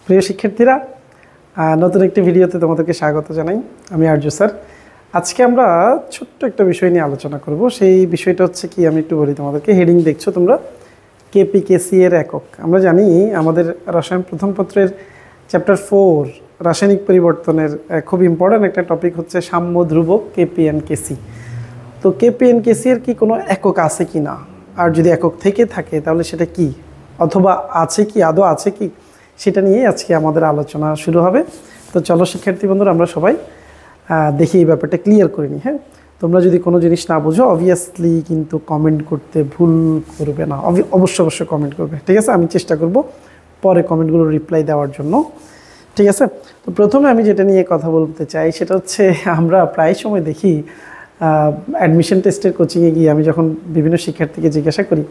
প্রিয় শিক্ষার্থীরা, নতুন একটি ভিডিওতে তোমাদেরকে স্বাগত জানাই। আমি আর্য স্যার। আজকে আমরা ছোট্ট একটা বিষয় নিয়ে আলোচনা করব। সেই বিষয়টা হচ্ছে কি, আমি একটু বলি তোমাদেরকে। হেডিং দেখছো তোমরা, কেপিকেসি এর একক। আমরা জানি আমাদের রসায়ন প্রথম পত্রের চ্যাপ্টার 4 রাসায়নিক পরিবর্তনের খুব ইম্পর্ট্যান্ট একটা টপিক হচ্ছে সাম্য ধ্রুবক কেপি এন্ড কেসি। তো কেপি এন্ড কেসি এর কি কোনো একক আছে কি না, আর যদি একক থেকে থাকে তাহলে সেটা কি, অথবা আছে কি, আদৌ আছে কি, সেটা নিয়ে আজকে আমাদের আলোচনা শুরু হবে। তো চলো শিক্ষার্থী বন্ধুরা, আমরা সবাই দেখি এই ব্যাপারটা ক্লিয়ার করে নিই। হ্যাঁ, তোমরা যদি কোনো জিনিস না বুঝো অবভিয়াসলি কিন্তু কমেন্ট করতে ভুল করবে না, অবশ্যই কমেন্ট করবে, ঠিক আছে? আমি চেষ্টা করব পরে কমেন্টগুলো রিপ্লাই দেওয়ার জন্য, ঠিক আছে? তো প্রথমে আমি যেটা নিয়ে কথা বলতে চাই সেটা হচ্ছে, আমরা প্রায় সময় দেখি অ্যাডমিশন টেস্টের কোচিংয়ে গিয়ে আমি যখন বিভিন্ন শিক্ষার্থীকে জিজ্ঞাসা করি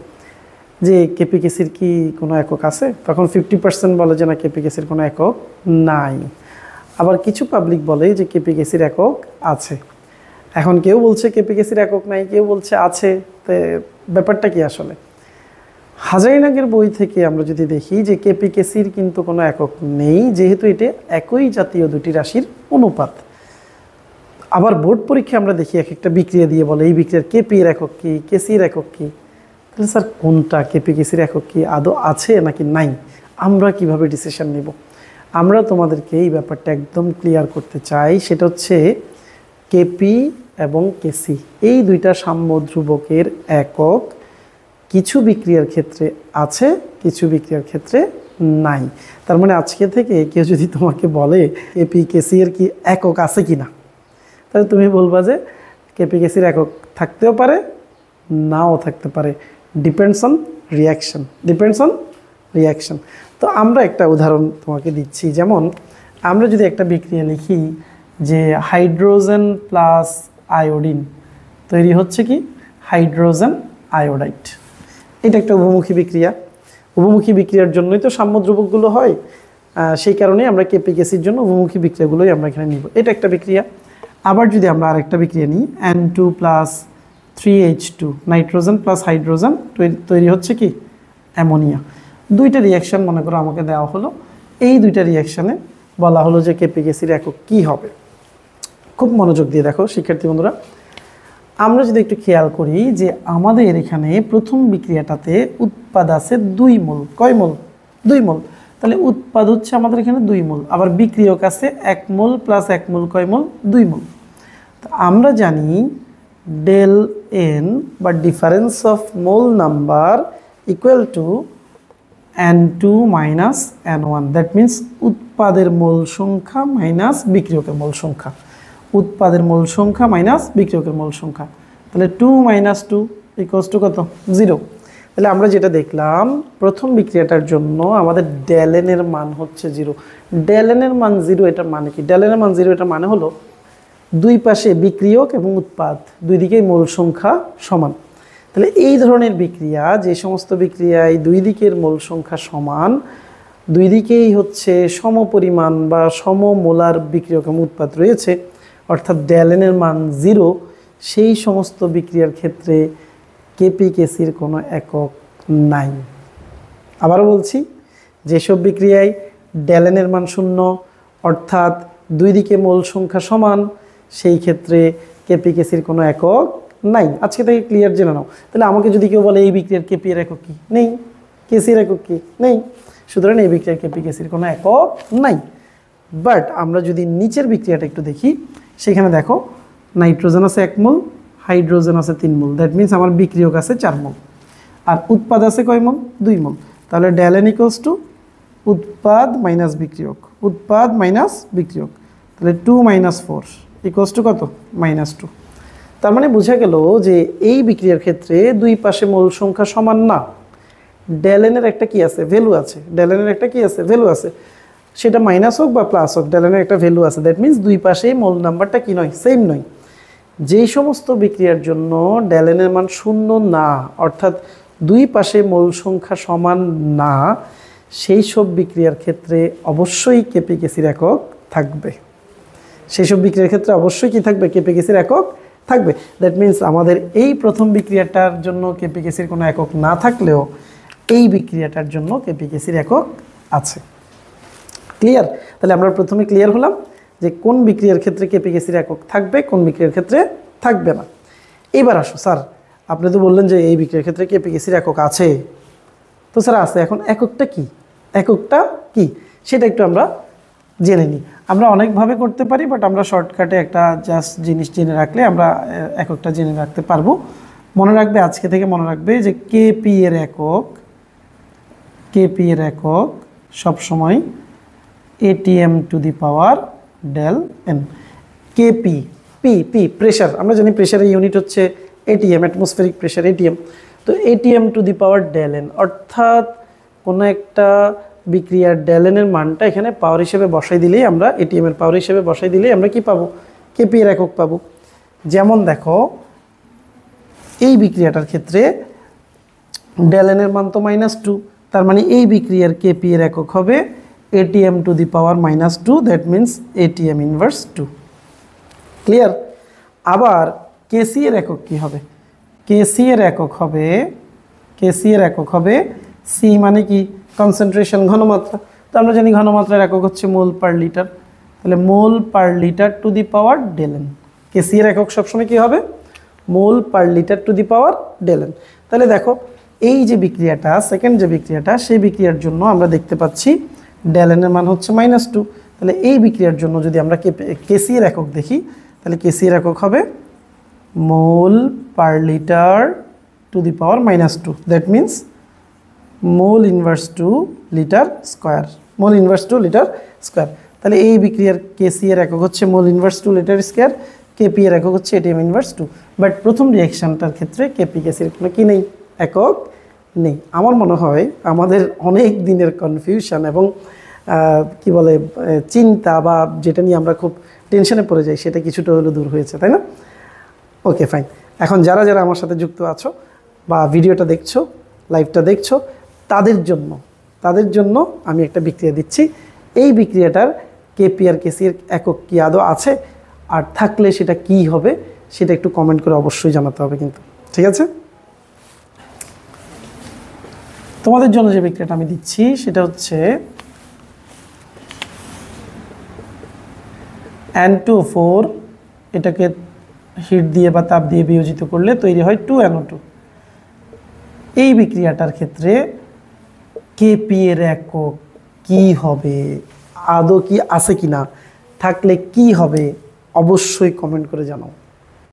যে কেপিকেসির কি কোনো একক আছে, তখন 50% বলে যে না, কেপিকেসির কোনো একক নাই। আবার কিছু পাবলিক বলে যে কেপিকেসির একক আছে। এখন কেউ বলছে কেপিকেসির একক নাই, কেউ বলছে আছে। তো ব্যাপারটা কি আসলে? হাজারিনাগের বই থেকে আমরা যদি দেখি যে কেপিকেসির কিন্তু কোনো একক নেই, যেহেতু এটা একই জাতীয় দুটি রাশির অনুপাত। আবার বোর্ড পরীক্ষায় আমরা দেখি এক একটা বিক্রিয়া দিয়ে বলে এই বিক্রিয়ার কেপি এর একক কি, কেসির একক কি। তাহলে স্যার কোনটা, কেপিকেসির একক কি আদৌ আছে নাকি নাই, আমরা কিভাবে ডিসিশন নেব? আমরা তোমাদেরকে এই ব্যাপারটা একদম ক্লিয়ার করতে চাই। সেটা হচ্ছে কেপি এবং কেসি এই দুইটা সাম্য ধ্রুবকের একক কিছু বিক্রিয়ার ক্ষেত্রে আছে, কিছু বিক্রিয়ার ক্ষেত্রে নাই। তার মানে আজকে থেকে কেউ যদি তোমাকে বলে কেপি কেসি এর কি একক আছে কি না, তাহলে তুমি বলবা যে কেপি কেসির একক থাকতেও পারে, নাও থাকতে পারে, ডিপেন্ডস অন রিয়াকশন। তো আমরা একটা উদাহরণ তোমাকে দিচ্ছি। যেমন আমরা যদি একটা বিক্রিয়া লিখি যে হাইড্রোজেন প্লাস আয়োডিন তৈরি হচ্ছে কি হাইড্রোজেন আয়োডাইড। এটা একটা উভমুখী বিক্রিয়া। উভমুখী বিক্রিয়ার জন্যই তো সাম্য ধ্রুবকগুলো হয়। সেই কারণেই আমরা কেপিকেসির জন্য উভমুখী বিক্রিয়াগুলোই আমরা এখানে নিব। এটা একটা বিক্রিয়া। আবার যদি আমরা আরেকটা বিক্রিয়া নিই, N2 plus 3H2 nitrogen plus hydrogen তৈরি হচ্ছে কি অ্যামোনিয়া। দুইটা রিয়াকশান মনে করো আমাকে দেওয়া হলো। এই দুইটা রিয়াকশানে বলা হলো যে কেপিকেসির একক কী হবে। খুব মনোযোগ দিয়ে দেখো শিক্ষার্থী বন্ধুরা, আমরা যদি একটু খেয়াল করি যে আমাদের এখানে প্রথম বিক্রিয়াটাতে উৎপাদ আছে 2 মোল। কয় মোল? 2 মোল। তাহলে উৎপাদ হচ্ছে আমাদের এখানে 2 মোল। আবার বিক্রিয়ক আছে 1 মোল প্লাস 1 মোল। কয় মোল? 2 মোল। তো আমরা জানি ডেল এন বা difference of mole number equal to N2 minus N1। That means উৎপাদের মোল সংখ্যা মাইনাস বিক্রিয়কের মোল সংখ্যা। উৎপাদের মোল সংখ্যা মাইনাস বিক্রিয়কের মোল সংখ্যা। তাহলে 2 মাইনাস 2 ইকুয়ালস টু কত? 0। তাহলে আমরা যেটা দেখলাম, প্রথম বিক্রিয়াটার জন্য আমাদের ডেলেনের মান হচ্ছে 0। ডেলেনের মান 0 এটার মানে কি? ডেলেনের মান 0 এটার মানে হলো দুই পাশে বিক্রিয়ক এবং উৎপাদ দুই দিকেই মোল সংখ্যা সমান। তাহলে এই ধরনের বিক্রিয়া, যে সমস্ত বিক্রিয়ায় দুই দিকের মোল সংখ্যা সমান, দুই দিকেই হচ্ছে সমপরিমাণ বা সমমোলার বিক্রিয়ক এবং উৎপাদ রয়েছে, অর্থাৎ ডেলেনের মান 0, সেই সমস্ত বিক্রিয়ার ক্ষেত্রে কেপিকেসির কোনো একক নাই। আবারও বলছি, যেসব বিক্রিয়ায় ডেলেনের মান 0 অর্থাৎ দুই দিকে মোল সংখ্যা সমান, সেই ক্ষেত্রে কেপিকেসির কোনো একক নাই। আজকে থেকে ক্লিয়ার জেনে নাও। তাহলে আমাকে যদি কেউ বলে এই বিক্রিয়ার কেপি এর একক কি? নেই। কেসির একক কি? নেই। সুতরাং এই বিক্রিয়ার কেপিকেসির কোনো একক নাই। বাট আমরা যদি নিচের বিক্রিয়াটা একটু দেখি, সেখানে দেখো নাইট্রোজেন আছে 1 মোল, হাইড্রোজেন আছে 3 মোল। দ্যাট মিন্স আমার বিক্রিয়ক আছে 4 মোল, আর উৎপাদ আছে কয় মোল? 2 মোল। তাহলে ডেলেন ইকুয়ালস টু উৎপাদ মাইনাস বিক্রিয়ক, উৎপাদ মাইনাস বিক্রিয়ক। তাহলে 2 মাইনাস 4 ইকুয়ালস টু কত? -2। তার মানে বোঝা গেল যে এই বিক্রিয়ার ক্ষেত্রে দুই পাশে মোল সংখ্যা সমান না। ডেলেনের একটা কি আছে? ভ্যালু আছে। ডেলেনের একটা কি আছে? ভ্যালু আছে। সেটা মাইনাস হোক বা প্লাস হোক, ডেলেনের একটা ভ্যালু আছে। দ্যাট মিন্স দুই পাশেই মোল নাম্বারটা কি নয়? সেম নয়। যেই সমস্ত বিক্রিয়ার জন্য ডেলেনের মান 0 না, অর্থাৎ দুই পাশে মোল সংখ্যা সমান না, সেই সব বিক্রিয়ার ক্ষেত্রে অবশ্যই কেপিকেসির একক থাকবে। সেই সব বিক্রিয়ার ক্ষেত্রে অবশ্যই কি থাকবে? কেপিকেসির একক থাকবে। দ্যাট মিন্স আমাদের এই প্রথম বিক্রিয়াটার জন্য কেপিকেসির কোনো একক না থাকলেও এই বিক্রিয়াটার জন্য কেপিকেসির একক আছে। ক্লিয়ার? তাহলে আমরা প্রথমে ক্লিয়ার হলাম যে কোন বিক্রিয়ার ক্ষেত্রে কেপিকেসির একক থাকবে, কোন বিক্রিয়ার ক্ষেত্রে থাকবে না। এবার আসো স্যার, আপনি তো বললেন যে এই বিক্রিয়ার ক্ষেত্রে কেপিকেসির একক আছে, তো স্যার আছে, এখন এককটা কি, এককটা কি সেটা একটু আমরা জেনে নিই। আমরা অনেকভাবে করতে পারি, বাট আমরা শর্টকাটে একটা জাস্ট জিনিস জেনে রাখলে আমরা এককটা জেনে রাখতে পারবো। মনে রাখবে, আজকে থেকে মনে রাখবে যে কেপি এর একক, কেপি এর একক সবসময় atm to the power del n. KP, P P pressure, আমরা জানি প্রেশারের ইউনিট হচ্ছে এটিএম, অ্যাটমসফেরিক প্রেশার এটিএম। তো atm to the power del n, অর্থাৎ কোনো একটা বিক্রিয়ার ডেল এনের মানটা এখানে পাওয়ার হিসেবে বসাই দিলেই আমরা, এটিএম এর পাওয়ার হিসেবে বসাই দিলেই আমরা কি পাবো, কেপি এর একক পাবো। যেমন দেখো এই বিক্রিয়াটার ক্ষেত্রে ডেল এনের মান তো -2, তার মানে এই বিক্রিয়ার কেপি এর একক হবে ATM to the power -2, that means ATM inverse 2। Clear? আবার কেসি এর একক কি হবে? কেসি এর একক হবে, কেসি এর একক হবে সি মানে কি, কনসেন্ট্রেশন, ঘনমাত্রা। তো আমরা জানি ঘনমাত্রার একক হচ্ছে মোল পার লিটার, তাহলে mole per litre to the power del n. KC এর একক সবসময় কি হবে, mole per litre to the power del n. তাহলে দেখো এই যে বিক্রিয়াটা, সেকেন্ড যে বিক্রিয়াটা, সেই বিক্রিয়ার জন্য আমরা দেখতে পাচ্ছি ডেল এন এর মান হচ্ছে -2। তাহলে এই বিক্রিয়ার জন্য যদি আমরা কেসি এর একক দেখি, তাহলে কেসি এর একক হবে mole per litre to the power -2, that means mole inverse 2 litre square, mole inverse 2 litre square. তাহলে এই বিক্রিয়ার কেসি এর একক হচ্ছে mole inverse 2 litre square, KP এর একক হচ্ছে এটিএম ইনভার্স 2। বাট প্রথম রিয়াকশানটার ক্ষেত্রে কেপি কেসির কোনো কি নেই, একক নেই। আমার মনে হয় আমাদের অনেক দিনের কনফিউশন এবং কি বলে চিন্তা, বা যেটা নিয়ে আমরা খুব টেনশনে পড়ে যাই, সেটা কিছুটা হলেও দূর হয়েছে, তাই না? Okay fine. এখন যারা যারা আমার সাথে যুক্ত আছো বা ভিডিওটা দেখছো, লাইভটা দেখছো, তাদের জন্য আমি একটা বিক্রিয়া দিচ্ছি। এই বিক্রিয়াটার কেপি আর কেসির একক কি আদৌ আছে, আর থাকলে সেটা কি হবে, সেটা একটু কমেন্ট করে অবশ্যই জানাতে হবে কিন্তু, ঠিক আছে? তোমাদের জন্য যে বিক্রিয়াটা আমি দিচ্ছি সেটা হচ্ছে N2O4, এটাকে হিট দিয়ে বা তাপ দিয়ে বিয়োজিত করলে তৈরি হয় 2NO2। এই বিক্রিয়াটার ক্ষেত্রে কেপি এর একক কি হবে, আদৌ কি আছে কিনা, থাকলে কি হবে, অবশ্যই কমেন্ট করে জানাও।